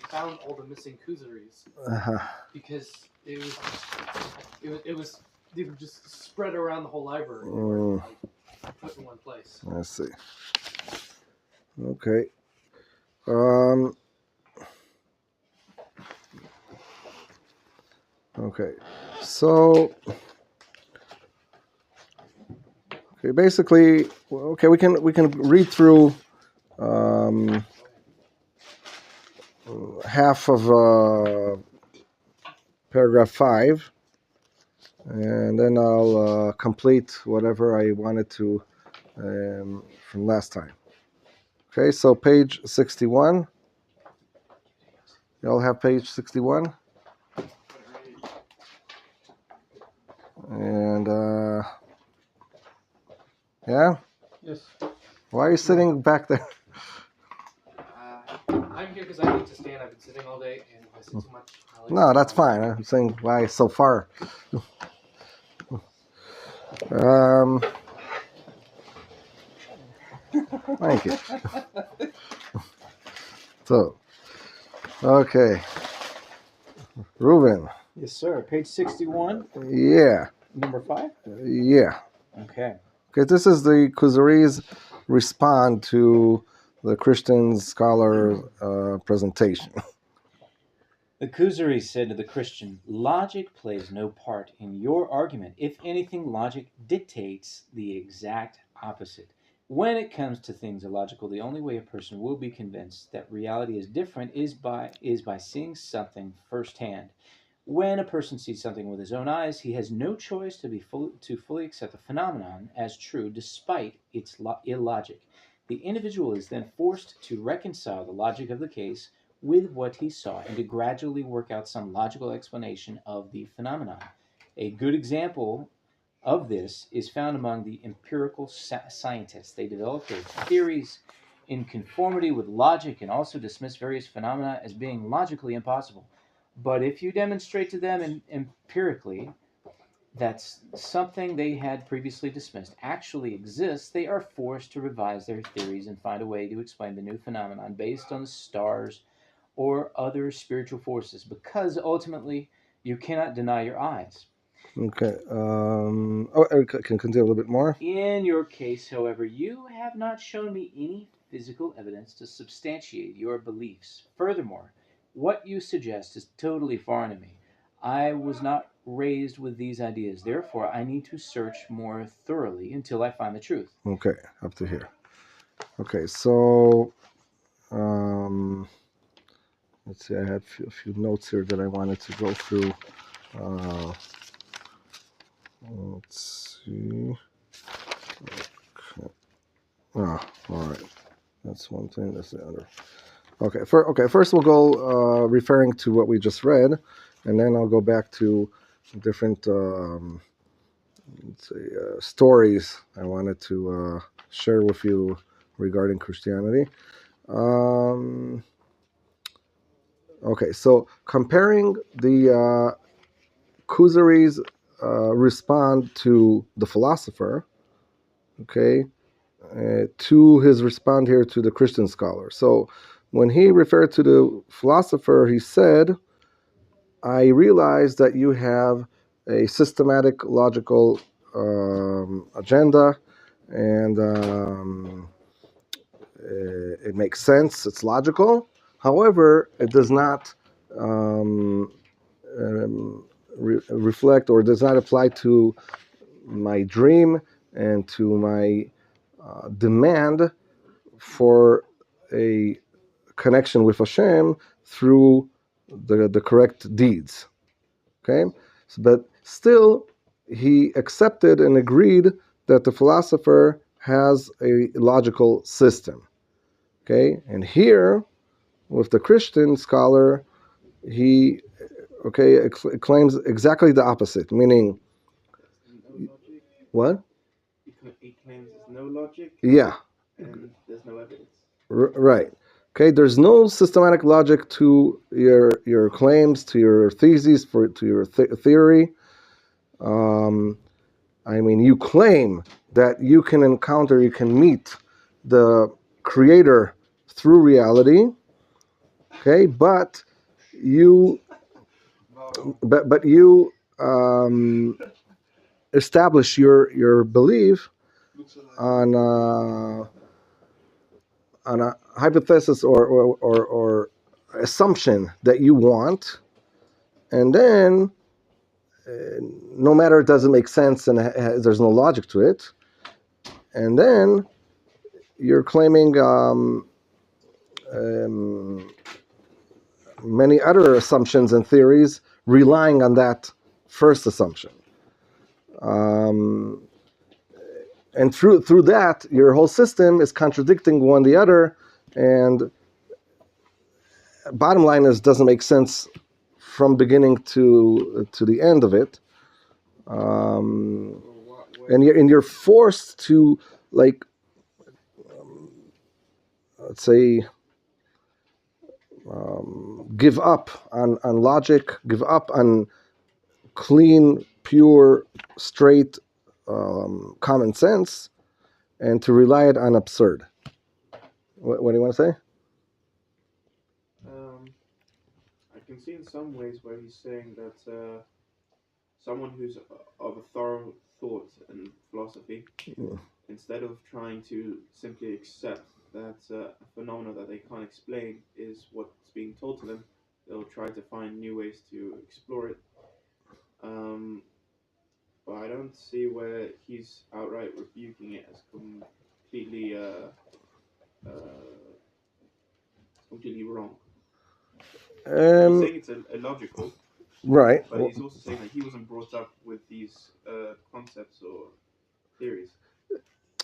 found all the missing Kuzaris because they were just spread around the whole library. They were put in one place. I see. Okay. Okay. So. Okay. Basically, okay. We can read through half of paragraph 5, and then I'll complete whatever I wanted to from last time. Okay, so page 61. You all have page 61? And, yeah? Yes. Why are you sitting back there? I'm here because I need to stand. I've been sitting all day, and if I sit too much, No, that's fine. I'm saying why so far. Thank you. So, okay. Reuven. Yes, sir. Page 61. Yeah. Number 5? Yeah. Okay. Okay, this is the Kuzari's respond to the Christian scholar presentation. The Kuzari said to the Christian, "Logic plays no part in your argument. If anything, logic dictates the exact opposite. When it comes to things illogical, the only way a person will be convinced that reality is different is by seeing something firsthand. When a person sees something with his own eyes, he has no choice to fully accept the phenomenon as true despite its illogic. The individual is then forced to reconcile the logic of the case with what he saw and to gradually work out some logical explanation of the phenomenon. A good example of this is found among the empirical scientists. They develop their theories in conformity with logic and also dismiss various phenomena as being logically impossible. But if you demonstrate to them empirically that something they had previously dismissed actually exists, they are forced to revise their theories and find a way to explain the new phenomenon based on the stars or other spiritual forces, because ultimately you cannot deny your eyes. Okay. Can continue a little bit more? In your case, however, you have not shown me any physical evidence to substantiate your beliefs. Furthermore, what you suggest is totally foreign to me. I was not raised with these ideas. Therefore, I need to search more thoroughly until I find the truth. Okay, up to here. Okay, so let's see. I had a few notes here that I wanted to go through. Let's see. Okay. All right. That's one thing. That's the other. Okay. First we'll go referring to what we just read, and then I'll go back to different stories I wanted to share with you regarding Christianity. Okay, so comparing the Kuzari's respond to the philosopher, okay, to his respond here to the Christian scholar. So when he referred to the philosopher, he said, I realize that you have a systematic, logical agenda, and it makes sense, it's logical. However, it does not reflect or does not apply to my dream and to my demand for a connection with Hashem through the correct deeds. Okay, but still he accepted and agreed that the philosopher has a logical system. Okay, and here with the Christian scholar, he claims exactly the opposite, meaning no logic. What? He claims there's no logic. Yeah. And there's no evidence. Right. Okay. There's no systematic logic to your claims, to your theses, to your theory. I mean, you claim that you can meet the Creator through reality, Okay, but you establish your belief on a hypothesis or assumption that you want, and then no matter it doesn't make sense and there's no logic to it, and then you're claiming many other assumptions and theories relying on that first assumption. And through that, your whole system is contradicting one the other, and bottom line is doesn't make sense from beginning to the end of it. And you're forced to, like, let's say, give up on logic, give up on clean, pure, straight common sense, and to rely it on absurd. What do you want to say? I can see in some ways where he's saying that someone who's of a thorough thought and philosophy, instead of trying to simply accept that a phenomena that they can't explain is what's being told to them, they'll try to find new ways to explore it. But I don't see where he's outright rebuking it as completely wrong. He's saying it's illogical, Right. but he's also saying that he wasn't brought up with these concepts or theories.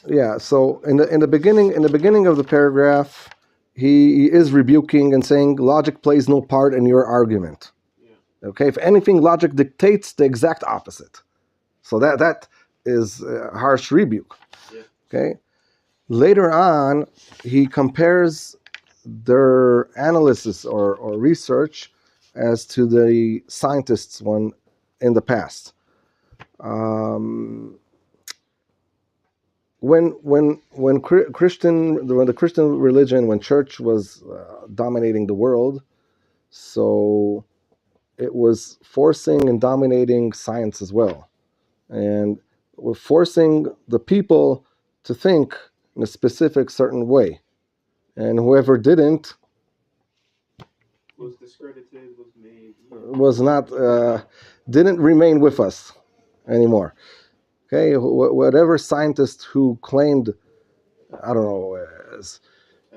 Yeah. So in the beginning of the paragraph, he is rebuking and saying logic plays no part in your argument. Yeah. Okay. If anything, logic dictates the exact opposite. So that is a harsh rebuke. Yeah. Okay. Later on, he compares their analysis or research as to the scientists one in the past. When the Christian religion, when church was dominating the world, so it was forcing and dominating science as well, and we're forcing the people to think in a specific certain way, and whoever didn't Was discredited, was made. was not didn't remain with us anymore. Okay, whatever scientist who claimed, I don't know,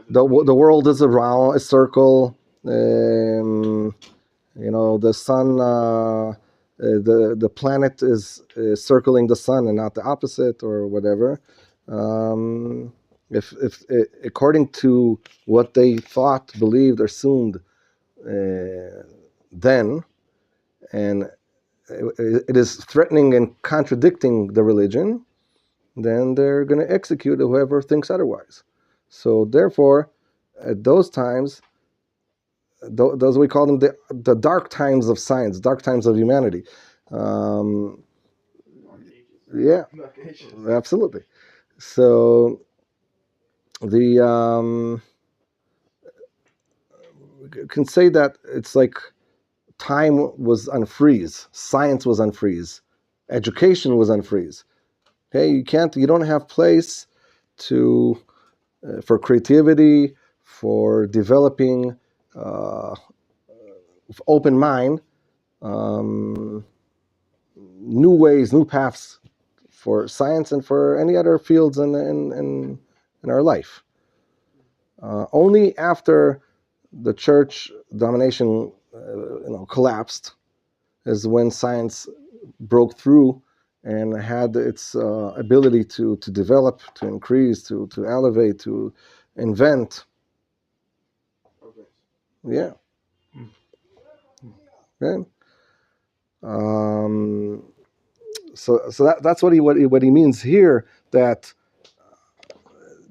the world is a circle, the sun, the planet is circling the sun and not the opposite or whatever. If according to what they thought, believed, or assumed then, and it is threatening and contradicting the religion, then they're going to execute whoever thinks otherwise. So therefore, at those times, those we call them the dark times of science, dark times of humanity. Yeah, absolutely. So the can say that it's like time was unfreeze, science was unfreeze, education was unfreeze. Okay, you don't have place to for creativity, for developing open mind, new ways, new paths for science and for any other fields in our life. Only after the church domination collapsed is when science broke through and had its ability to develop, to increase, to elevate, to invent. Yeah. Okay. So that's what he means here, that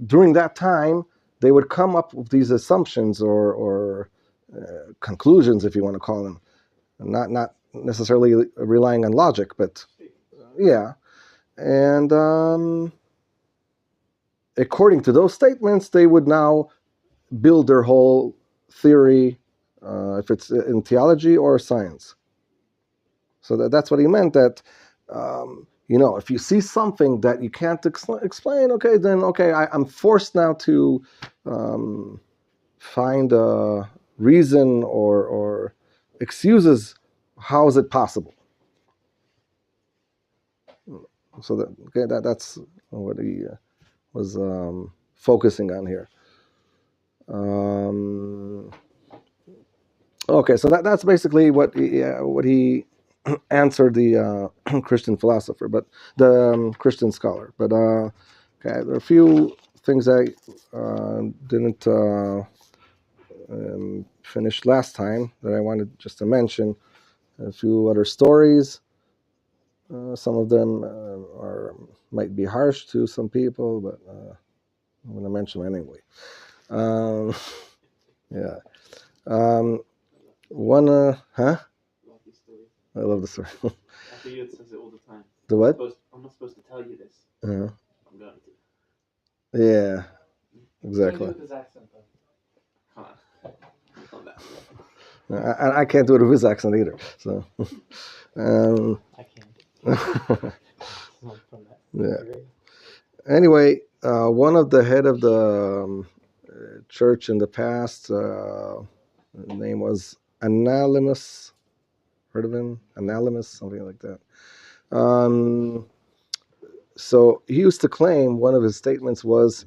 during that time they would come up with these assumptions or conclusions, if you want to call them, not necessarily relying on logic, but yeah. And according to those statements, they would now build their whole theory if it's in theology or science. So that's what he meant, that, if you see something that you can't explain, okay, then, okay, I'm forced now to find a reason or excuses. How is it possible? So that's what he was focusing on here. Okay, so that's basically what he answered the Christian philosopher, but the Christian scholar. But okay, there are a few things I didn't finish last time that I wanted just to mention. A few other stories. Some of them might be harsh to some people, but I'm going to mention them anyway. Yeah. One, huh? Love these stories. I love the story. After you, it says it all the time. The what? I'm not supposed to tell you this. Uh-huh. I'm going to. Yeah, What exactly. do you do with his accent, though? Can't that. I can't do it with his accent either. So, I can't. From that. yeah. Anyway, one of the head of the church in the past, his name was Anonymous. Heard of him? Anonymous, something like that. So he used to claim, one of his statements was,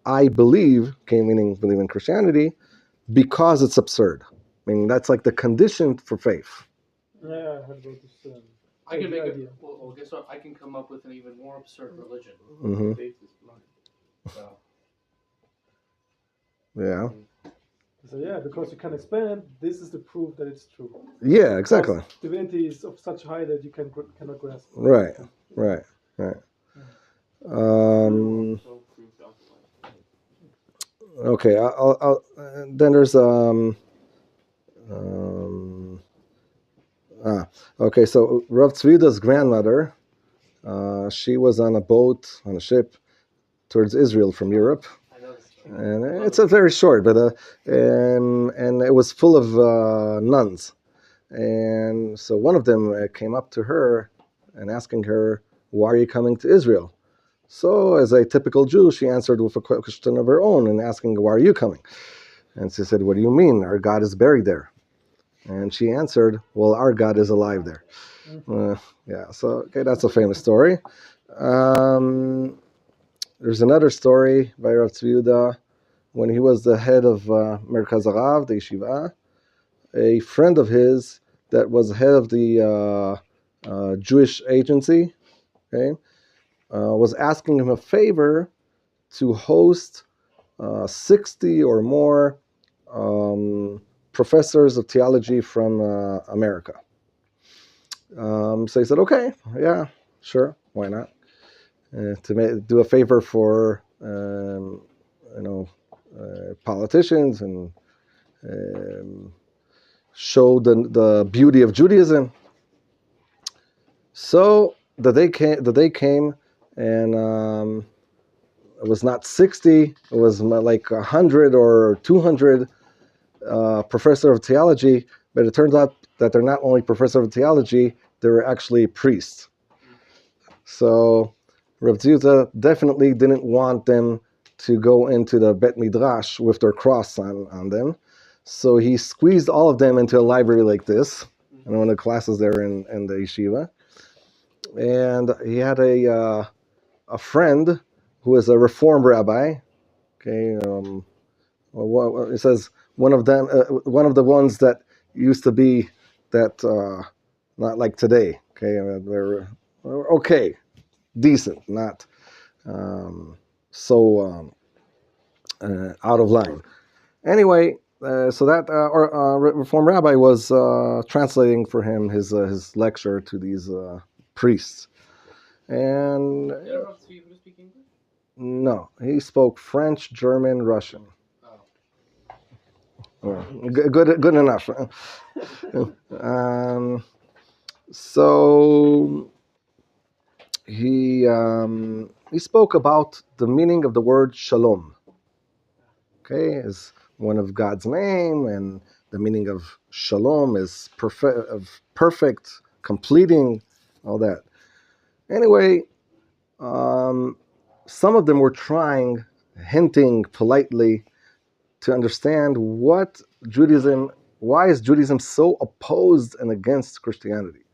"I believe," meaning believe in Christianity, because it's absurd. I mean, that's like the condition for faith. Yeah, I heard about this. I can make it. idea. Well, guess what? I can come up with an even more absurd religion. Mm-hmm. Faith is blind. So Yeah. So yeah, because you can explain it, this is the proof that it's true. Yeah, exactly. Because divinity is of such high that you cannot grasp. Right. Right. So proved otherwise. Okay. I'll then there's okay. So Rav Tzvida's grandmother, she was on a boat, on a ship towards Israel from Europe. I know this. And it's a very short, but and it was full of nuns, and so one of them came up to her and asking her, "Why are you coming to Israel?" So, as a typical Jew, she answered with a question of her own and asking, "Why are you coming?" And she said, "What do you mean? Our God is buried there." And she answered, "Well, our God is alive there." Yeah. So, okay, that's a famous story. There's another story by Rav Tzviuda. When he was the head of Merkaz Harav, the yeshiva, a friend of his that was head of the Jewish agency, okay, was asking him a favor to host 60 or more professors of theology from America. So he said, "Okay, yeah, sure, why not?" To do a favor for politicians and show the beauty of Judaism. So the day came, and it was not 60; it was like 100 or 200 professor of theology. But it turns out that they're not only professor of theology; they were actually priests. So Rav Tzviuda definitely didn't want them to go into the Bet Midrash with their cross on them. So he squeezed all of them into a library like this, and one of the classes there in the yeshiva. And he had a friend who was a Reform rabbi. Okay, it says one of them, one of the ones that used to be that not like today. Okay, they're okay, decent, not so out of line. Anyway, so that Reform rabbi was translating for him his lecture to these priests, and Did Rav Tzviuda speak English? no, he spoke French, German, Russian. Oh. Good enough. So he spoke about the meaning of the word shalom. Okay, is one of God's name, and the meaning of shalom is perfect, completing, all that. Anyway, some of them were trying, hinting politely, to understand why is Judaism so opposed and against Christianity.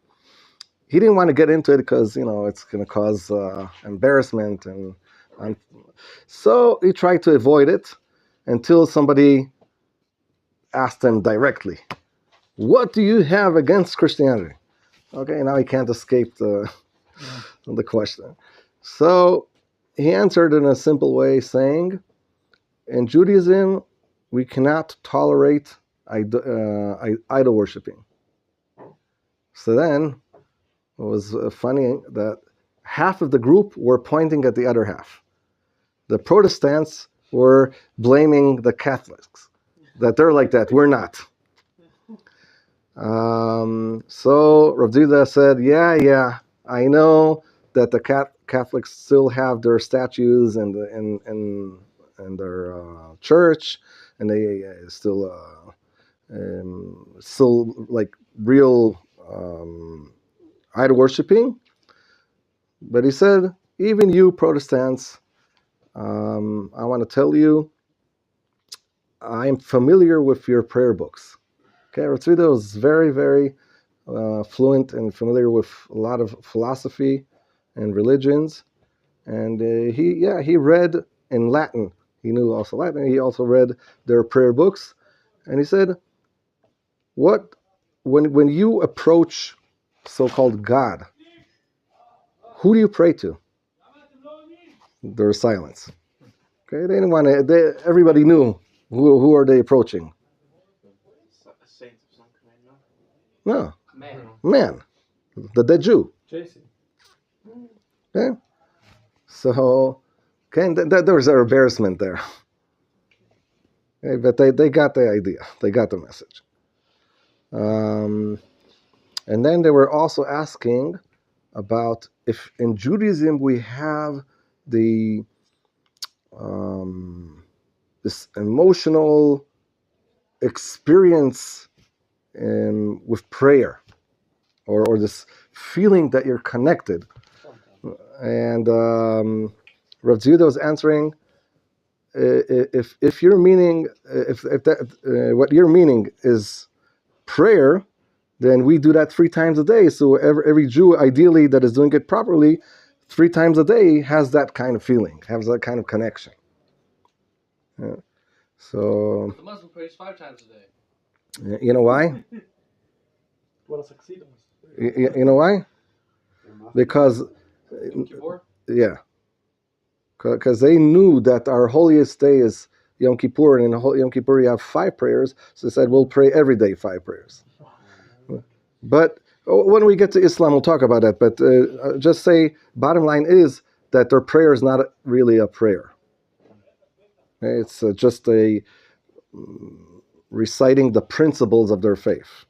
He didn't want to get into it because, it's going to cause embarrassment. And so he tried to avoid it until somebody asked him directly, what do you have against Christianity? Okay, now he can't escape the question. So he answered in a simple way, saying, in Judaism, we cannot tolerate idol worshiping. So then it was funny that half of the group were pointing at the other half. The Protestants were blaming the Catholics, that they're like that, we're not. So Rav Judah said, yeah, I know that the Catholics still have their statues and their church, and they still like real idol worshiping. But he said, even you Protestants, I want to tell you, I'm familiar with your prayer books. Okay, Rav Tzvida was very, very fluent and familiar with a lot of philosophy and religions, and he read in Latin. He knew also Latin. He also read their prayer books, and he said, when you approach so-called God, who do you pray to? There was silence. Okay, they didn't want to. Everybody knew who are they approaching. A saint of some kind, no? Man, the dead Jew. Jason. Okay, so there was an embarrassment there. Okay, but they got the idea. They got the message. And then they were also asking about if in Judaism we have the this emotional experience with prayer, or this feeling that you're connected. And Rav Judah was answering, if you're meaning, if that what you're meaning is prayer, then we do that 3 times a day. So every Jew, ideally, that is doing it properly, 3 times a day has that kind of feeling, has that kind of connection. Yeah. So The Muslim prays 5 times a day. you know why? You know why? Because yeah, because they knew that our holiest day is Yom Kippur, and in Yom Kippur you have 5 prayers. So they said we'll pray every day 5 prayers. But when we get to Islam, we'll talk about that. But just say, bottom line is that their prayer is not really a prayer. It's just a reciting the principles of their faith.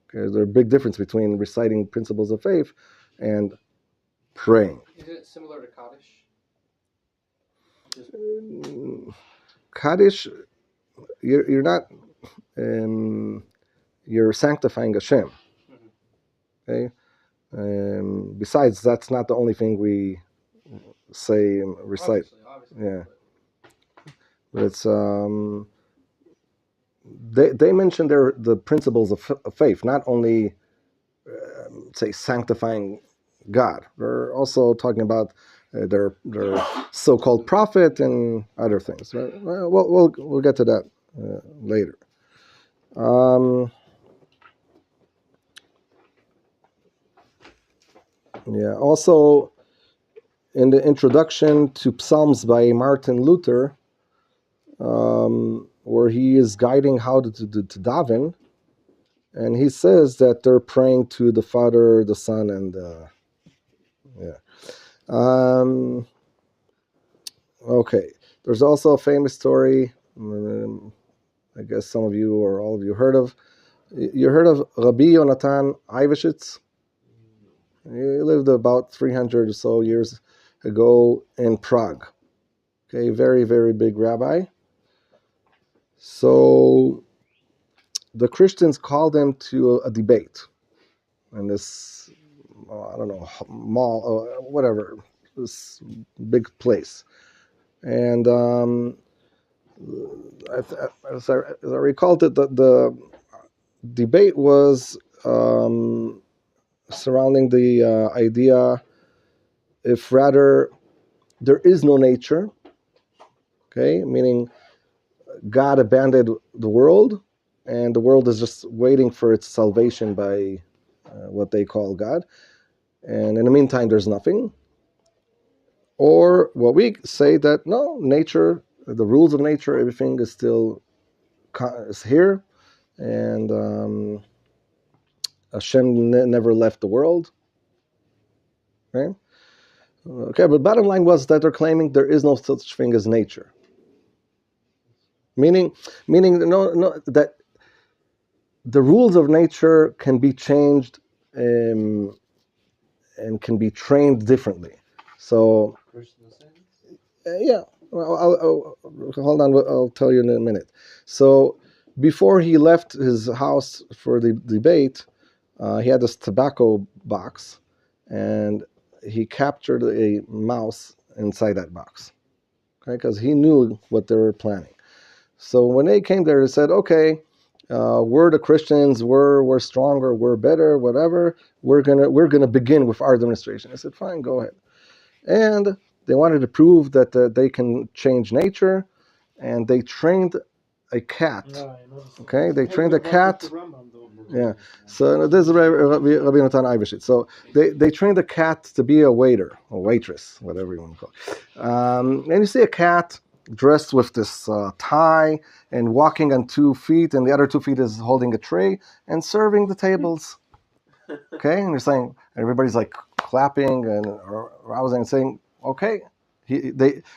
Okay, there's a big difference between reciting principles of faith and praying. Is it similar to Kaddish? Kaddish, you're not, you're sanctifying Hashem. Okay. Besides, that's not the only thing we say and recite. Obviously. Yeah. But it's they mention the principles of faith, not only say sanctifying God. They're also talking about their so-called prophet and other things. Right? Well, we'll get to that later. Yeah. Also, in the introduction to Psalms by Martin Luther, where he is guiding how to daven, and he says that they're praying to the Father, the Son, and okay. There's also a famous story. I guess some of you or all of you heard of. You heard of Rabbi Yonatan Ivashitz? He lived about 300 or so years ago in Prague. Okay, very, very big rabbi. So the Christians called him to a debate in this, I don't know, mall or whatever, this big place. And as I recall, the debate was surrounding the idea if rather there is no nature, okay, meaning God abandoned the world and the world is just waiting for its salvation by what they call God. And in the meantime, there's nothing. Or what we say that no, nature, the rules of nature, everything is still is here, and Hashem never left the world. Right? Okay, but bottom line was that they're claiming there is no such thing as nature. Meaning no that the rules of nature can be changed and can be trained differently. So yeah, well, I'll hold on. I'll tell you in a minute. So before he left his house for the debate, he had this tobacco box, and he captured a mouse inside that box, okay? Because he knew what they were planning. So when they came there, they said, "Okay, we're the Christians. We're stronger. We're better. Whatever. We're gonna begin with our demonstration." I said, "Fine, go ahead." And they wanted to prove that they can change nature, and they trained a cat. Okay, they trained a cat. Yeah. So this is Rabbi Natan Ivashit. So they trained a cat to be a waiter or waitress, whatever you want to call it. And you see a cat dressed with this tie and walking on 2 feet, and the other 2 feet is holding a tray and serving the tables. Okay, and you're saying everybody's like clapping and rousing and saying, "Okay,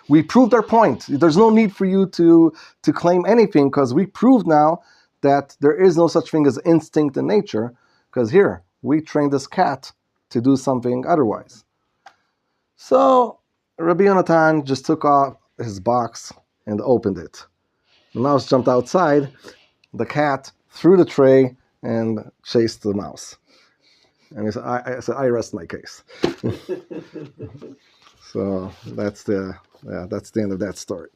we proved our point. There's no need for you to claim anything because we proved now that there is no such thing as instinct in nature. Because here we trained this cat to do something otherwise." So Rabbi Yonatan just took off his box and opened it. The mouse jumped outside. The cat threw the tray and chased the mouse. And he said, I said, "I rest my case." So that's the end of that story.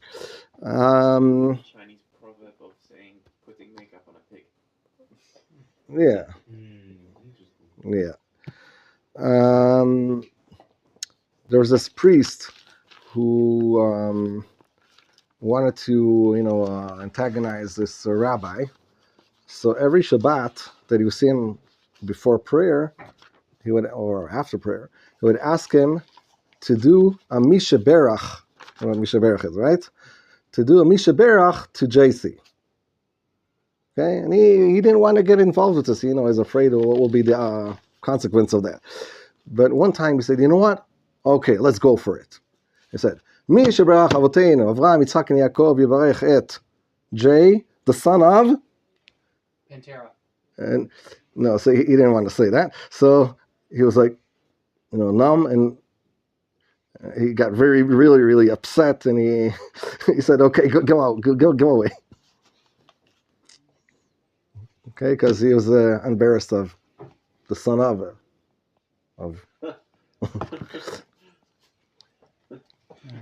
Chinese proverb of saying putting makeup on a pig. Yeah. There was this priest who wanted to, antagonize this rabbi. So every Shabbat that you see him before prayer, or after prayer, he would ask him to do a Misha Berach. You know what Misha Berach is, right? To do a Misha Berach to JC. Okay, and he didn't want to get involved with this. He's afraid of what will be the consequence of that. But one time he said, "You know what? Okay, let's go for it." He said, "Misha Berach Avoteinu, Avraham, Yitzchak, and Yaakov, Yivarech et J, the son of Pantera. And no, so he didn't want to say that. So he was like, numb, and he got really, really upset, and he said, "Okay, go out, go away." Okay, because he was embarrassed of the son of.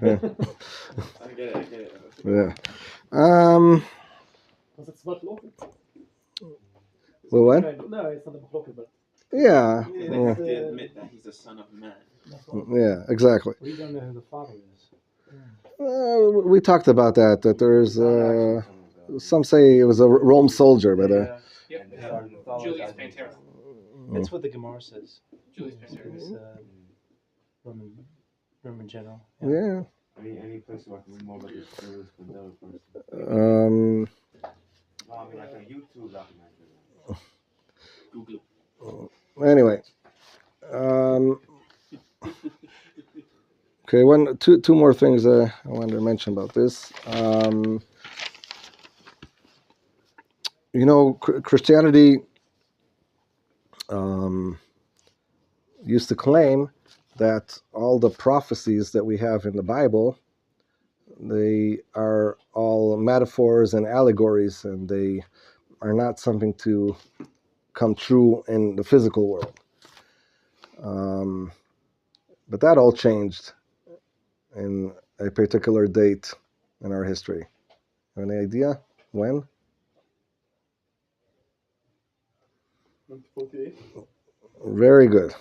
Yeah. I get it. Yeah. Was it's not local? Well, what? No, it's not local, but Yeah. They have to admit that he's the son of man. Yeah, exactly. we don't know who the father is. We talked about that there's some say it was a Rome soldier, but Julius Pantera. That's what the Gemara says. Julius Pantera. It's Roman general. yeah. Any place where I can read more about this Julius Pantera person? Um, No, I mean like a YouTube documentary. Google. Anyway, okay. Two more things I wanted to mention about this. Christianity used to claim that all the prophecies that we have in the Bible, they are all metaphors and allegories, and they are not something to come true in the physical world. But that all changed in a particular date in our history. Any idea when? 1948. Very good.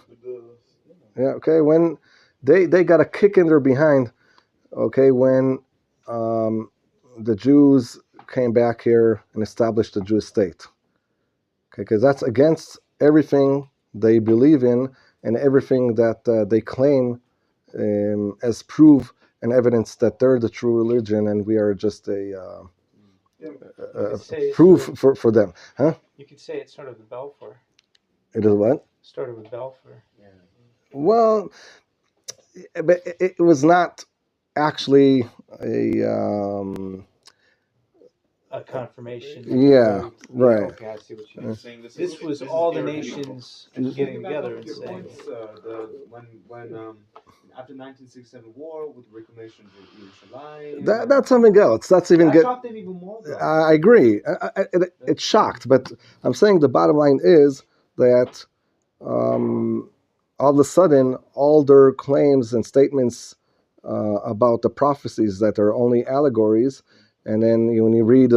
Yeah, okay, when they got a kick in their behind, okay, when the Jews came back here and established the Jewish state. Okay, because that's against everything they believe in and everything that they claim as proof and evidence that they're the true religion and we are just a proof for them. Huh? You could say it started with Balfour. It is what? Started with Balfour. Yeah. Well, but it was not actually A confirmation. Yeah, right. Okay, I see what you You're mean. saying This was is all the irrefutable. nations getting together and Your saying, points, when after 1967 war with reclamation of Yerushalayim. That's something else. That's even That good. shocked them even more. Though. I agree. It's shocked, but I'm saying the bottom line is that all of a sudden, all their claims and statements about the prophecies that are only allegories, and then when you read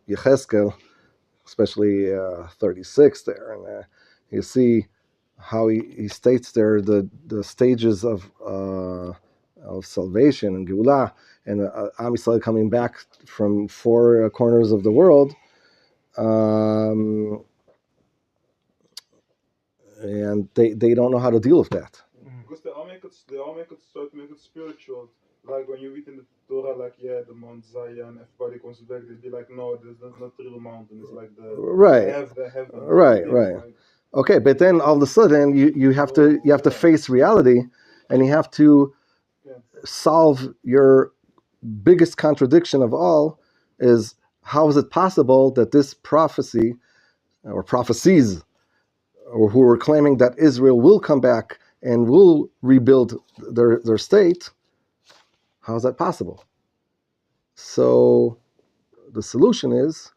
Yechezkel, especially 36 there, and you see how he states there the stages of salvation and Geulah, and Am Yisrael coming back from four corners of the world, and they don't know how to deal with that. Because they all make it start to make it spiritual. Like when you read in the Torah, like the Mount Zion, everybody comes back. They'd be like, no, that's not the real mountain. It's like the heaven. Right. Like, Okay, but then all of a sudden you have to face reality, and you have to solve your biggest contradiction of all is how is it possible that this prophecy or prophecies or who are claiming that Israel will come back and will rebuild their state, how is that possible? So the solution is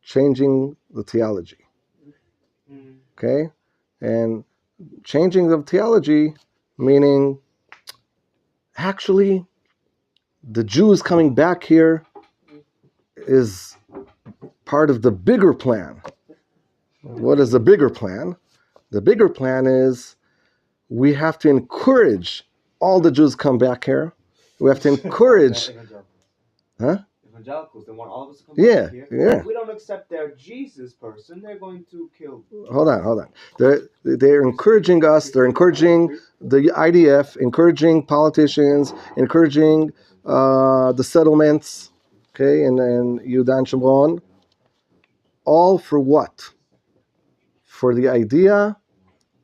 changing the theology. Okay? And changing the theology meaning actually the Jews coming back here is part of the bigger plan. What is the bigger plan? The bigger plan is we have to encourage all the Jews come back here. We have to encourage. Huh? Evangelicals, they want all of us to come Yeah, back here. yeah. If we don't accept their Jesus person, they're going to kill. Hold on. They're encouraging us. They're encouraging the IDF, encouraging politicians, encouraging the settlements, okay, and Yudan Shimron. All for what? For the idea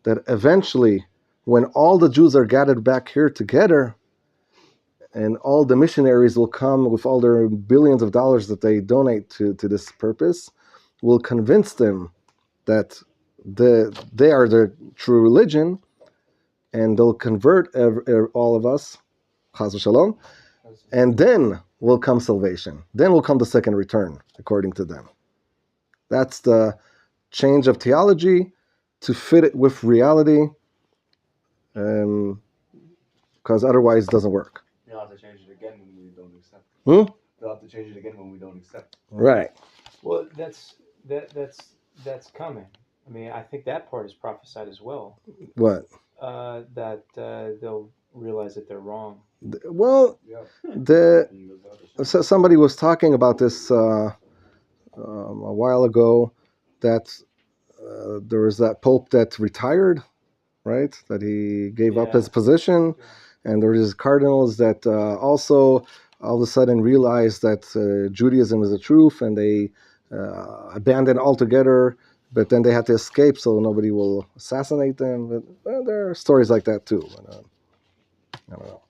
that eventually, when all the Jews are gathered back here together, and all the missionaries will come with all their billions of dollars that they donate to this purpose, will convince them that they are the true religion, and they'll convert all of us, chas v'shalom, and then will come salvation. Then will come the second return, according to them. That's the change of theology to fit it with reality, because otherwise it doesn't work. They'll have to change it again when we don't accept. They'll have to change it again when we don't accept. Right. well, that's coming. I mean, I think that part is prophesied as well. What? That they'll realize that they're wrong. Well, so somebody was talking about this a while ago, that there was that Pope that retired, right? That he gave up his position, and there was cardinals that also all of a sudden realized that Judaism is the truth, and they abandoned altogether. But then they had to escape, so nobody will assassinate them. But there are stories like that too. But, I don't know.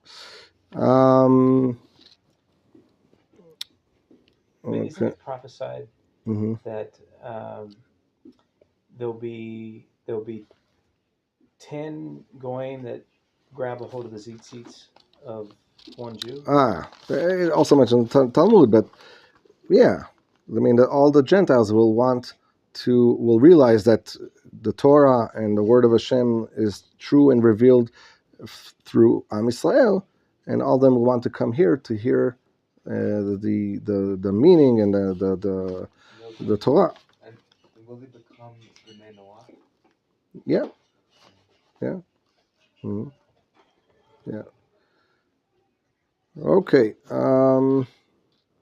I mean, isn't it prophesied Mm-hmm. that there'll be 10 goyim that grab a hold of the tzitzits of one Jew? It also mentioned Talmud, but yeah, I mean, that all the Gentiles will realize that the Torah and the word of Hashem is true and revealed through Am Yisrael, and all of them will want to come here to hear the meaning and the Torah. And will it become the main Noah? Yeah. Mm-hmm. Yeah. Okay.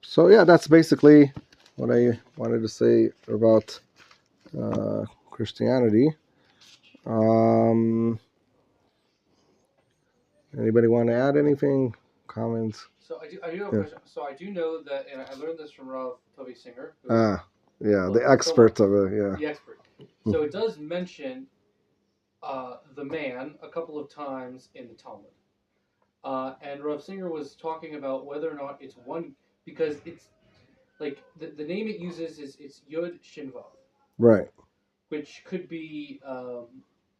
So yeah, that's basically what I wanted to say about Christianity. Anybody want to add anything? Comments? So I do have a question. So I do know that, and I learned this from Rav Toby Singer. The expert of it. Yeah. The expert. So it does mention the man a couple of times in the Talmud. And Rav Singer was talking about whether or not it's one, because it's like the name it uses it's Yud Shin Vav. Right. Which could be a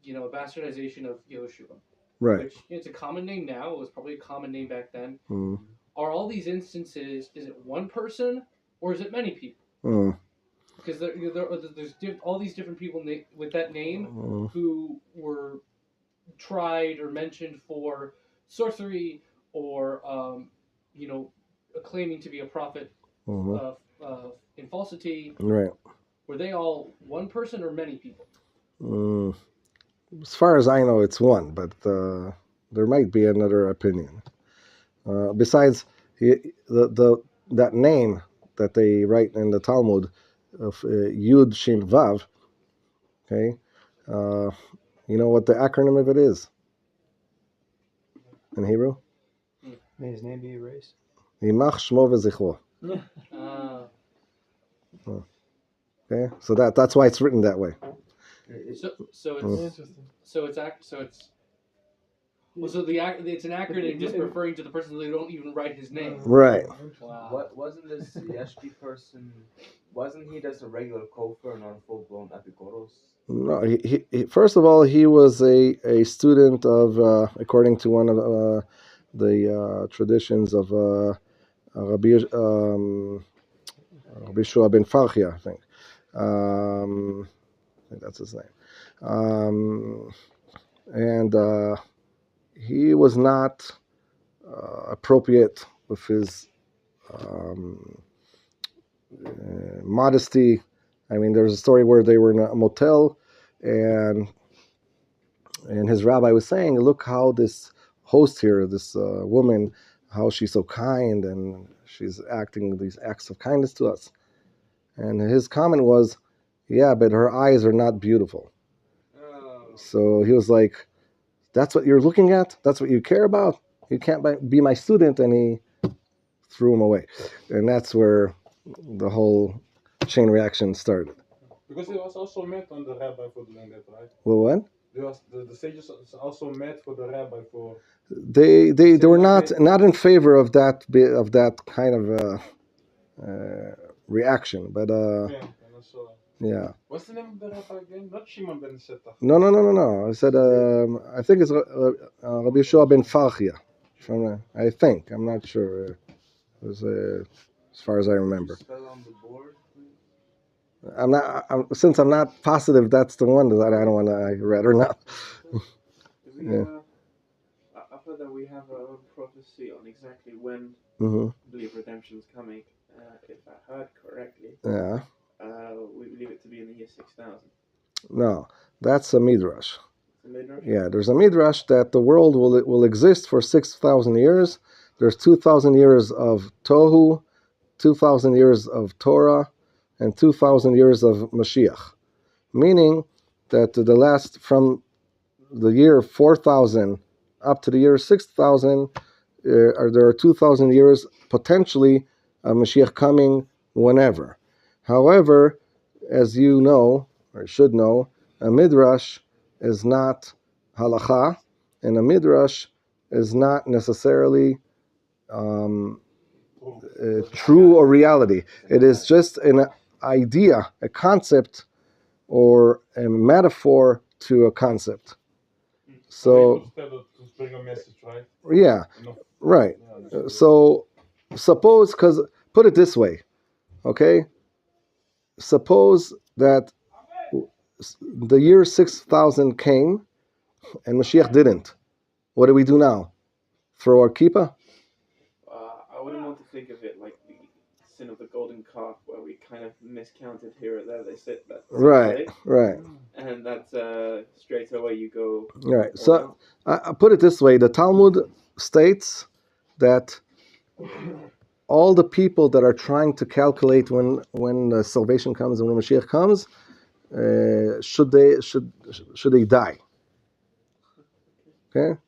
bastardization of Yehoshua. Right. Which it's a common name now. It was probably a common name back then. Mm. Are all these instances, is it one person or is it many people? Because there's all these different people with that name who were tried or mentioned for sorcery or claiming to be a prophet in falsity. Right. Were they all one person or many people? As far as I know, it's one, but there might be another opinion. Besides, that name that they write in the Talmud of Yud Shin Vav, okay, you know what the acronym of it is in Hebrew? May his name be erased. Yimach Shmo V'Zichro. Okay, so that's why it's written that way. It's an acronym just referring to the person. They don't even write his name. Right. Wow. What wasn't this Yeshki person? Wasn't he just a regular kofer, not a full blown epikoros? No, he first of all, he was a student of according to one of the traditions of Rabbi Shua ben Farchia, I think. I think that's his name. And he was not appropriate with his modesty. I mean, there's a story where they were in a motel, and his rabbi was saying, "Look how this host here, this woman, how she's so kind, and she's acting these acts of kindness to us." And his comment was, "Yeah, but her eyes are not beautiful." So he was like, "That's what you're looking at? That's what you care about? You can't be my student." And he threw him away. And that's where the whole chain reaction started. Because he was also mad on the rabbi for doing that, right? Well, what? The sages also mad for the rabbi for. They were not in favor of that kind of reaction, but yeah. What's the name of the rabbi again? Not Shimon ben Setach. No. I said I think it's Rabbi Shua ben Farchia. I think, I'm not sure. It was as far as I remember. Spell on the board, please? Since I'm not positive that's the one that I don't want to read or not. I've heard that we have a prophecy on exactly when believe redemption is coming. If I heard correctly, we believe it to be in the year 6000. No, that's a midrash. Midrash? Yeah, there's a midrash that the world will exist for 6,000 years. There's 2,000 years of Tohu, 2,000 years of Torah, and 2,000 years of Mashiach. Meaning that the last, from the year 4,000 up to the year 6,000, there are 2,000 years potentially of Mashiach coming whenever. However, as you know, or should know, a midrash is not halacha, and a midrash is not necessarily true or reality. It is just an idea, a concept, or a metaphor to a concept. So, to bring a message, right? Yeah, right. So, suppose, because put it this way, okay? suppose that the year 6000 came and Mashiach didn't. What do we do now? Throw our kippah? I wouldn't want to think of it like the sin of the golden calf, where we kind of miscounted here or there. They said that. Right. And that's straight away you go. Right. So I put it this way: the Talmud states that all the people that are trying to calculate when salvation comes and when Mashiach comes, should they die? Okay.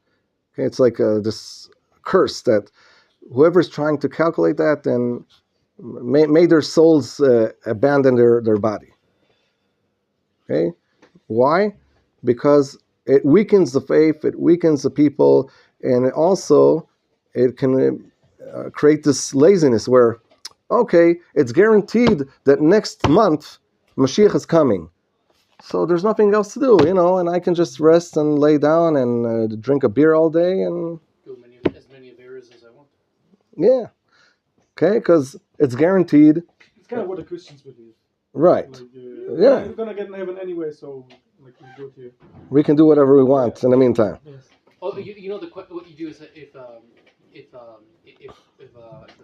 It's like this curse that whoever's trying to calculate that, then may their souls abandon their body. Okay. Why? Because it weakens the faith, it weakens the people, and it can create this laziness where, okay, it's guaranteed that next month Mashiach is coming. So there's nothing else to do, and I can just rest and lay down and drink a beer all day and do as many errors as I want. Yeah. Okay, because it's guaranteed. It's kind of what the Christians believe. Right. Like, Yeah. You're gonna get in heaven anyway, so like we go to. We can do whatever we want in the meantime. Yes. Oh, what you do is that if the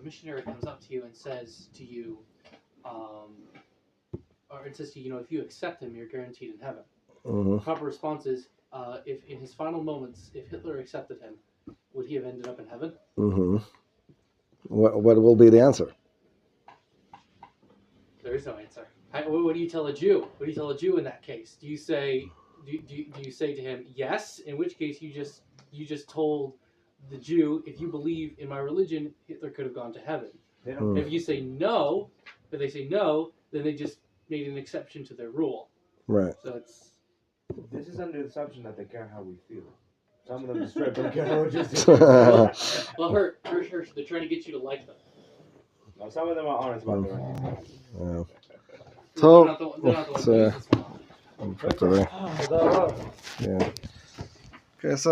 missionary comes up to you and says to you, or it says to you, if you accept him, you're guaranteed in heaven. Mm-hmm. The proper response is, if in his final moments, if Hitler accepted him, would he have ended up in heaven? Mm-hmm. What will be the answer? There is no answer. What do you tell a Jew? What do you tell a Jew in that case? Do you say to him yes? In which case you just told the Jew, if you believe in my religion, Hitler could have gone to heaven. If you say no, if they say no, then they just made an exception to their rule. Right. So it's. This is under the assumption that they care how we feel. Some of them just straight don't care how we just Well, they're trying to get you to like them. No, some of them are honest about their own. Yeah. They're not the ones Yeah. Okay, so